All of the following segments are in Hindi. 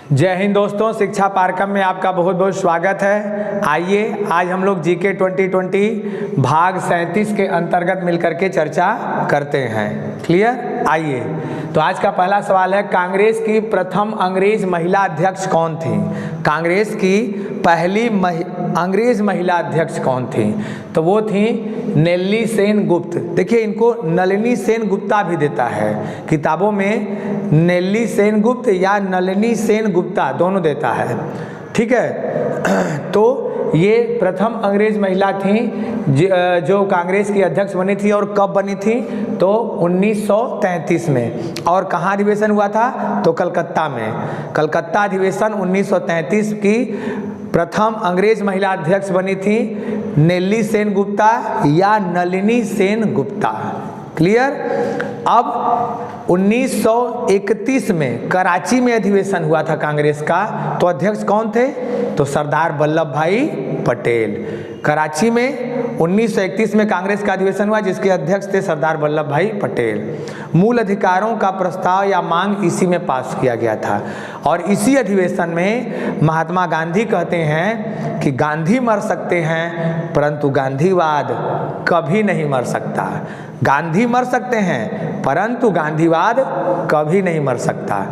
जय हिंद दोस्तों, शिक्षा पारकम में आपका बहुत बहुत स्वागत है। आइए आज हम लोग जीके 2020 भाग 37 के अंतर्गत मिलकर के चर्चा करते हैं। क्लियर? आइए, तो आज का पहला सवाल है, कांग्रेस की प्रथम अंग्रेज महिला अध्यक्ष कौन थी? कांग्रेस की पहली अंग्रेज महिला अध्यक्ष कौन थी? तो वो थी नेल्ली सेन गुप्त। देखिए, इनको नलिनी सेन गुप्ता भी देता है किताबों में, नेल्ली सेन गुप्त या नलिनी सेन गुप्ता दोनों देता है। ठीक है, तो ये प्रथम अंग्रेज महिला थी जो कांग्रेस की अध्यक्ष बनी थी। और कब बनी थी? तो 1933 में। और कहाँ अधिवेशन हुआ था? तो कलकत्ता में। कलकत्ता अधिवेशन 1933 की प्रथम अंग्रेज महिला अध्यक्ष बनी थी नेल्ली सेन गुप्ता या नलिनी सेन गुप्ता। क्लियर? अब 1931 में कराची में अधिवेशन हुआ था कांग्रेस का, तो अध्यक्ष कौन थे? तो सरदार वल्लभ भाई पटेल। कराची में 1931 में कांग्रेस का अधिवेशन हुआ जिसके अध्यक्ष थे सरदार वल्लभ भाई पटेल। मूल अधिकारों का प्रस्ताव या मांग इसी में पास किया गया था। और इसी अधिवेशन में महात्मा गांधी कहते हैं कि गांधी मर सकते हैं परंतु गांधीवाद कभी नहीं मर सकता। गांधी मर सकते हैं परंतु गांधीवाद कभी नहीं मर सकता।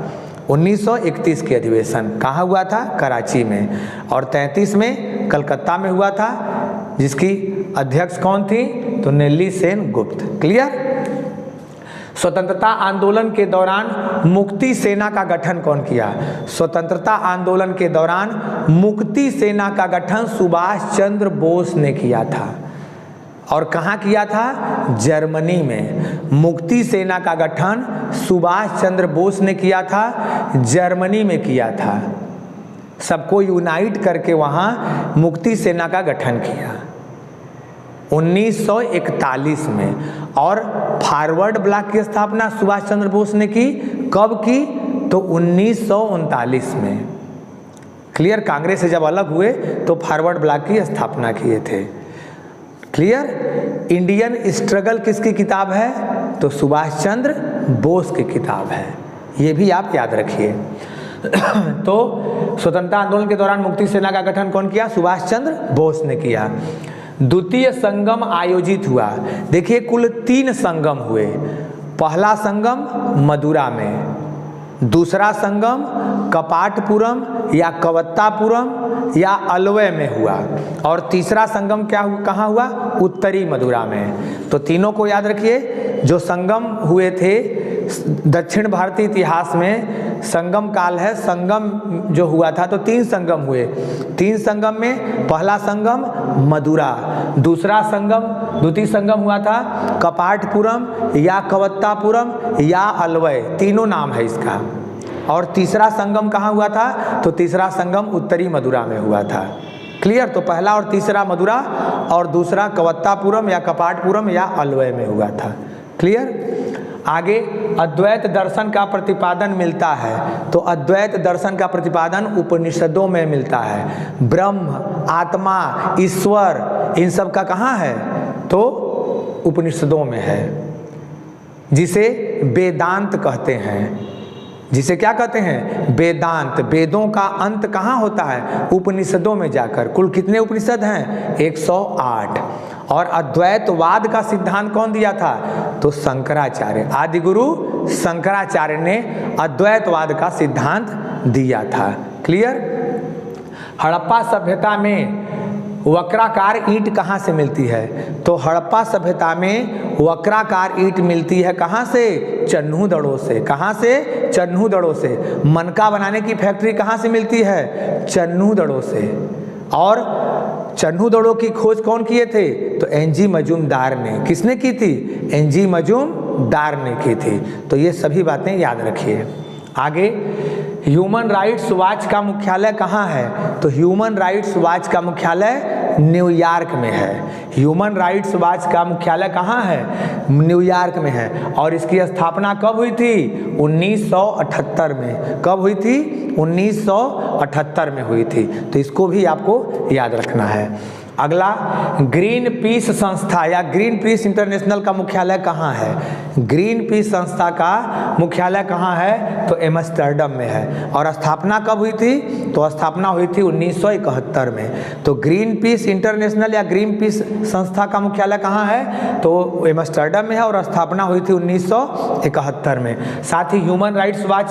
1931 के अधिवेशन कहाँ हुआ था? कराची में। और 33 में कलकत्ता में हुआ था, जिसकी अध्यक्ष कौन थी? तो नेल्ली सेन गुप्त। क्लियर? स्वतंत्रता आंदोलन के दौरान मुक्ति सेना का गठन कौन किया? स्वतंत्रता आंदोलन के दौरान मुक्ति सेना का गठन सुभाष चंद्र बोस ने किया था। और कहाँ किया था? जर्मनी में। मुक्ति सेना का गठन सुभाष चंद्र बोस ने किया था, जर्मनी में किया था। सबको यूनाइट करके वहाँ मुक्ति सेना का गठन किया 1941 में। और फॉरवर्ड ब्लॉक की स्थापना सुभाष चंद्र बोस ने की। कब की? तो 1939 में। क्लियर? कांग्रेस से जब अलग हुए तो फॉरवर्ड ब्लॉक की स्थापना किए थे। क्लियर? इंडियन स्ट्रगल किसकी किताब है? तो सुभाष चंद्र बोस की किताब है। ये भी आप याद रखिए। तो स्वतंत्रता आंदोलन के दौरान मुक्ति सेना का गठन कौन किया? सुभाष चंद्र बोस ने किया। द्वितीय संगम आयोजित हुआ। देखिए, कुल 3 संगम हुए। पहला संगम मदुरा में, दूसरा संगम कपाटपुरम या कवत्तापुरम या अलवय में हुआ, और तीसरा संगम कहाँ हुआ? उत्तरी मदुरा में। तो तीनों को याद रखिए। जो संगम हुए थे दक्षिण भारतीय इतिहास में संगम काल है। संगम जो हुआ था तो 3 संगम हुए। 3 संगम में पहला संगम मदुरा, दूसरा संगम द्वितीय संगम हुआ था कपाटपुरम या कवत्तापुरम या अलवय, तीनों नाम है इसका। और तीसरा संगम कहाँ हुआ था? तो तीसरा संगम उत्तरी मदुरा में हुआ था। क्लियर? तो पहला और तीसरा मदुरा और दूसरा कवत्तापुरम या कपाटपुरम या अलवय में हुआ था। क्लियर? आगे अद्वैत दर्शन का प्रतिपादन मिलता है। तो अद्वैत दर्शन का प्रतिपादन उपनिषदों में मिलता है। ब्रह्म, आत्मा, ईश्वर, इन सब का कहाँ है? तो उपनिषदों में है, जिसे वेदांत कहते हैं। जिसे क्या कहते हैं? वेदांत। वेदों का अंत कहाँ होता है? उपनिषदों में जाकर। कुल कितने उपनिषद हैं? 108। और अद्वैतवाद का सिद्धांत कौन दिया था? तो शंकराचार्य, आदि गुरु शंकराचार्य ने अद्वैतवाद का सिद्धांत दिया था। क्लियर? हड़प्पा सभ्यता में वक्राकार ईंट कहाँ से मिलती है? तो हड़प्पा सभ्यता में वक्राकार ईंट मिलती है कहाँ से? चन्हू दड़ों से। कहाँ से? चन्हू दड़ों से। मनका बनाने की फैक्ट्री कहाँ से मिलती है? चन्हू दड़ों से। और चन्हू दड़ों की खोज कौन किए थे? तो एनजी मजूमदार ने। किसने की थी? एनजी मजूमदार ने की थी। तो ये सभी बातें याद रखिए। आगे, ह्यूमन राइट्स वॉच का मुख्यालय कहाँ है? तो ह्यूमन राइट्स वॉच का मुख्यालय न्यूयॉर्क में है। ह्यूमन राइट्स वॉच का मुख्यालय कहाँ है? न्यूयॉर्क में है। और इसकी स्थापना कब हुई थी? 1978 में। कब हुई थी? 1978 में हुई थी। तो इसको भी आपको याद रखना है। अगला, ग्रीन पीस संस्था या ग्रीन पीस इंटरनेशनल का मुख्यालय कहाँ है? ग्रीन पीस संस्था का मुख्यालय कहाँ है? तो एम्स्टर्डम में है। और स्थापना कब हुई थी? तो स्थापना हुई थी 1971 में। तो ग्रीन पीस इंटरनेशनल या ग्रीन पीस संस्था का मुख्यालय कहाँ है? तो एम्स्टर्डम में है और स्थापना हुई थी 1971 में। साथ ही ह्यूमन राइट्स वॉच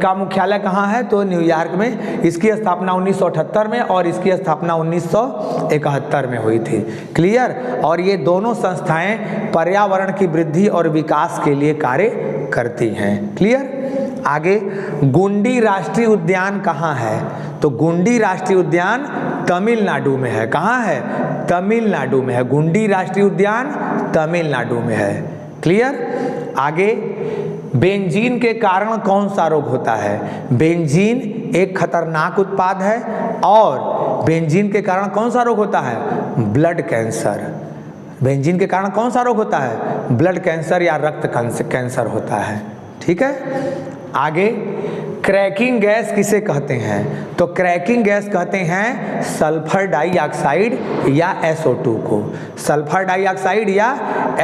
का मुख्यालय कहाँ है? तो न्यूयॉर्क में। इसकी स्थापना 1978 में और इसकी स्थापना 1971 में हुई थी। क्लियर? और ये दोनों संस्थाएं पर्यावरण की वृद्धि और विकास के लिए कार्य करती हैं। क्लियर? आगे, गुंडी राष्ट्रीय उद्यान कहाँ है? तो गुंडी राष्ट्रीय उद्यान तमिलनाडु में है। कहाँ है? तमिलनाडु में है। गुंडी राष्ट्रीय उद्यान तमिलनाडु में है। क्लियर? आगे, बेंजीन के कारण कौन सा रोग होता है? बेंजीन एक खतरनाक उत्पाद है और बेंजीन के कारण कौन सा रोग होता है? Blood cancer. बेंजीन के कारण कौन सा रोग होता है? ब्लड कैंसर या रक्त कैंसर होता है। ठीक है? आगे, क्रैकिंग गैस किसे कहते हैं? तो क्रैकिंग गैस कहते हैं सल्फर डाइऑक्साइड या SO2 को। सल्फर डाइऑक्साइड या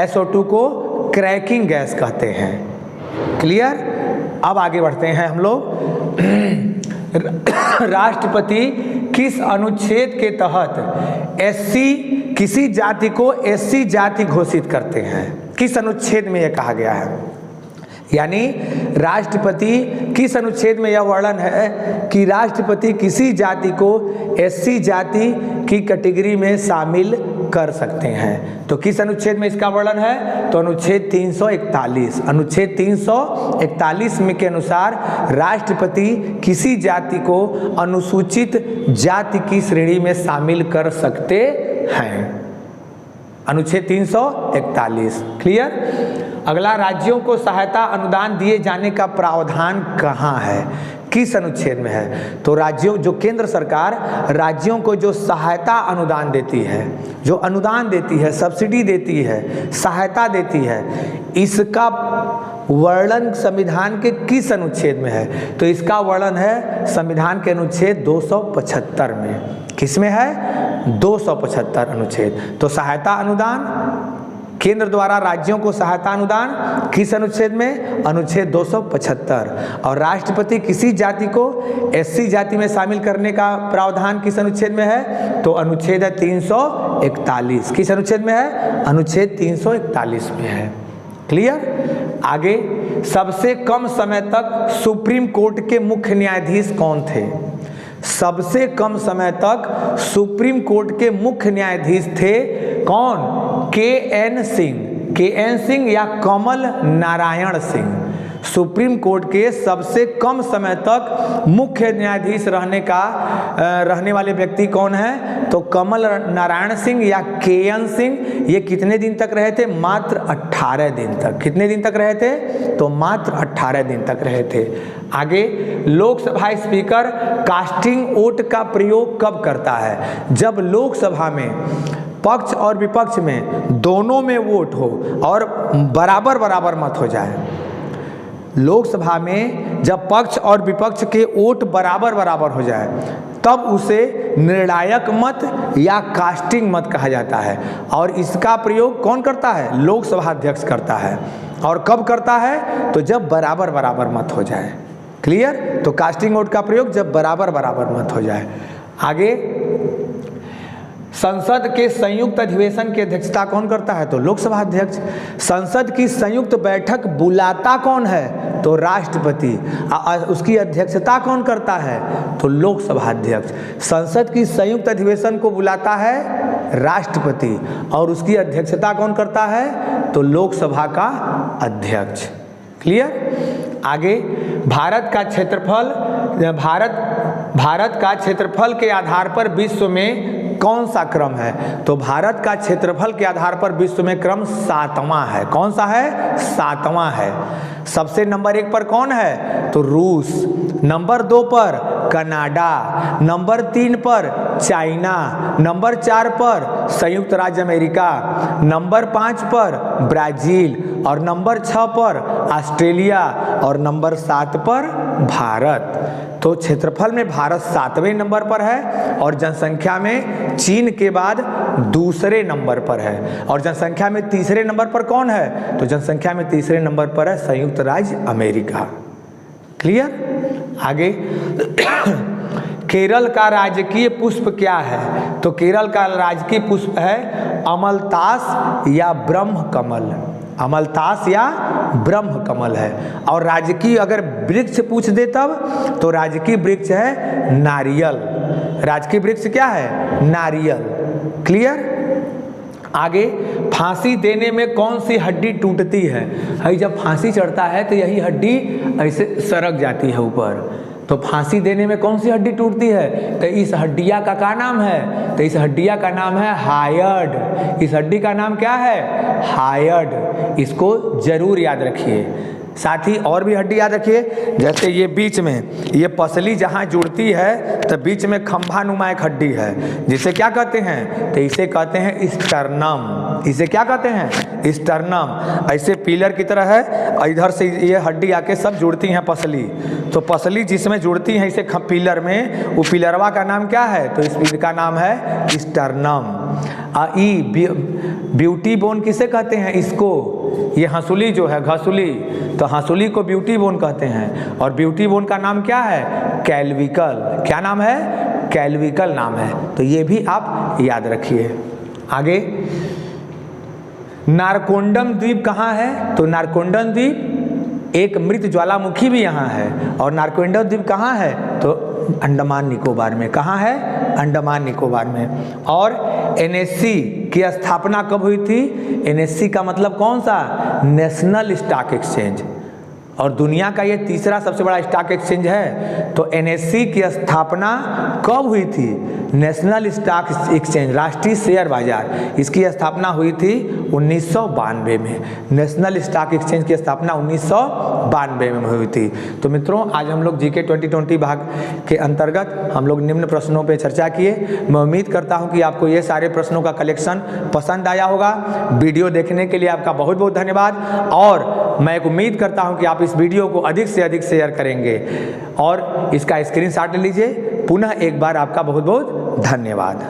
SO2 को क्रैकिंग गैस कहते हैं। क्लियर? अब आगे बढ़ते हैं हम लोग। राष्ट्रपति किस अनुच्छेद के तहत SC किसी जाति को SC जाति घोषित करते हैं? किस अनुच्छेद में यह कहा गया है? यानी राष्ट्रपति किस अनुच्छेद में यह वर्णन है कि राष्ट्रपति किसी जाति को SC जाति की कैटेगरी में शामिल कर सकते हैं? तो किस अनुच्छेद में इसका वर्णन है? तो अनुच्छेद 341। अनुच्छेद 341 में के अनुसार राष्ट्रपति किसी जाति को अनुसूचित जाति की श्रेणी में शामिल कर सकते हैं। अनुच्छेद 341। क्लियर? अगला, राज्यों को सहायता अनुदान दिए जाने का प्रावधान कहाँ है? किस अनुच्छेद में है? तो राज्यों, जो केंद्र सरकार राज्यों को जो सहायता अनुदान देती है, जो अनुदान देती है, सब्सिडी देती है, सहायता देती है, इसका वर्णन संविधान के किस अनुच्छेद में है? तो इसका वर्णन है संविधान के अनुच्छेद 275 में। किस में है? 275 अनुच्छेद। तो सहायता अनुदान, केंद्र द्वारा राज्यों को सहायता अनुदान किस अनुच्छेद में? अनुच्छेद 275। और राष्ट्रपति किसी जाति को SC जाति में शामिल करने का प्रावधान किस अनुच्छेद में है? तो अनुच्छेद 341। किस अनुच्छेद में है? अनुच्छेद 341 में है। क्लियर? आगे, सबसे कम समय तक सुप्रीम कोर्ट के मुख्य न्यायाधीश कौन थे? सबसे कम समय तक सुप्रीम कोर्ट के मुख्य न्यायाधीश थे कौन? KN सिंह। KN सिंह या कमल नारायण सिंह। सुप्रीम कोर्ट के सबसे कम समय तक मुख्य न्यायाधीश रहने वाले व्यक्ति कौन है? तो कमल नारायण सिंह या KN सिंह। ये कितने दिन तक रहे थे? मात्र 18 दिन तक। कितने दिन तक रहे थे? तो मात्र 18 दिन तक रहे थे। आगे, लोकसभा स्पीकर कास्टिंग वोट का प्रयोग कब करता है? जब लोकसभा में पक्ष और विपक्ष में दोनों में वोट हो और बराबर बराबर मत हो जाए। लोकसभा में जब पक्ष और विपक्ष के वोट बराबर बराबर हो जाए तब उसे निर्णायक मत या कास्टिंग मत कहा जाता है। और इसका प्रयोग कौन करता है? लोकसभा अध्यक्ष करता है। और कब करता है? तो जब बराबर बराबर मत हो जाए। क्लियर? तो कास्टिंग वोट का प्रयोग जब बराबर बराबर मत हो जाए। आगे, संसद के संयुक्त अधिवेशन की अध्यक्षता कौन करता है? तो लोकसभा अध्यक्ष। संसद की संयुक्त बैठक बुलाता कौन है? तो राष्ट्रपति। उसकी अध्यक्षता कौन करता है? तो लोकसभा अध्यक्ष। संसद की संयुक्त अधिवेशन को बुलाता है राष्ट्रपति और उसकी अध्यक्षता कौन करता है? तो लोकसभा का अध्यक्ष। क्लियर? आगे, भारत का क्षेत्रफल के आधार पर विश्व में कौन सा क्रम है? तो भारत का क्षेत्रफल के आधार पर विश्व में क्रम 7वां है। कौन सा है? 7वां है। सबसे नंबर 1 पर कौन है? तो रूस। नंबर 2 पर कनाडा, नंबर 3 पर चाइना, नंबर 4 पर संयुक्त राज्य अमेरिका, नंबर 5 पर ब्राजील और नंबर 6 पर ऑस्ट्रेलिया और नंबर 7 पर भारत। तो क्षेत्रफल में भारत 7वें नंबर पर है और जनसंख्या में चीन के बाद दूसरे नंबर पर है। और जनसंख्या में तीसरे नंबर पर कौन है? तो जनसंख्या में तीसरे नंबर पर है संयुक्त राज्य अमेरिका। क्लियर? आगे केरल का राजकीय पुष्प क्या है? तो केरल का राजकीय पुष्प है अमलतास या ब्रह्म कमल। अमलतास या ब्रह्म कमल है। और राजकीय अगर वृक्ष पूछ दे तब तो राजकीय वृक्ष है नारियल। राजकीय वृक्ष क्या है? नारियल। क्लियर? आगे फांसी देने में कौन सी हड्डी टूटती है? भाई जब फांसी चढ़ता है तो यही हड्डी ऐसे सरक जाती है ऊपर। तो फांसी देने में कौन सी हड्डी टूटती है? तो इस हड्डिया का क्या नाम है? तो इस हड्डिया का नाम है हायड। इस हड्डी का नाम क्या है? हायड। इसको जरूर याद रखिए। साथ ही और भी हड्डी याद रखिए, जैसे ये बीच में ये पसली जहाँ जुड़ती है तो बीच में खंभा नुमा एक हड्डी है, जिसे क्या कहते हैं? तो इसे कहते हैं स्टर्नम। इसे क्या कहते हैं? स्टर्नम। ऐसे पिलर की तरह है, इधर से ये हड्डी आके सब जुड़ती हैं पसली। तो पसली जिसमें जुड़ती हैं इसे पिलर में, वो पिलरवा का नाम क्या है? तो इस का नाम है स्टर्नम। ब्यूटी बोन किसे कहते हैं? इसको, ये हंसुली जो है घसुली, तो हंसुली को ब्यूटी बोन कहते हैं। और ब्यूटी बोन का नाम क्या है? कैल्विकल। क्या नाम है? कैल्विकल नाम है। तो ये भी आप याद रखिए। आगे नारकोंडम द्वीप कहाँ है? तो नारकोंडम द्वीप एक मृत ज्वालामुखी भी यहाँ है। और नारकोंडम द्वीप कहाँ है? तो अंडमान निकोबार में। कहाँ है? अंडमान निकोबार में। और एनएससी की स्थापना कब हुई थी? एनएससी का मतलब कौन सा? National stock exchange. और दुनिया का ये तीसरा सबसे बड़ा स्टॉक एक्सचेंज है। तो एनएससी की स्थापना कब हुई थी? नेशनल स्टॉक एक्सचेंज, राष्ट्रीय शेयर बाजार, इसकी स्थापना हुई थी 1992 में। नेशनल स्टॉक एक्सचेंज की स्थापना 1992 में हुई थी। तो मित्रों, आज हम लोग जीके 2020 भाग के अंतर्गत हम लोग निम्न प्रश्नों पे चर्चा किए। मैं उम्मीद करता हूं कि आपको ये सारे प्रश्नों का कलेक्शन पसंद आया होगा। वीडियो देखने के लिए आपका बहुत बहुत धन्यवाद। और मैं एक उम्मीद करता हूं कि आप इस वीडियो को अधिक से अधिक शेयर करेंगे और इसका स्क्रीनशॉट ले लीजिए। पुनः एक बार आपका बहुत बहुत धन्यवाद।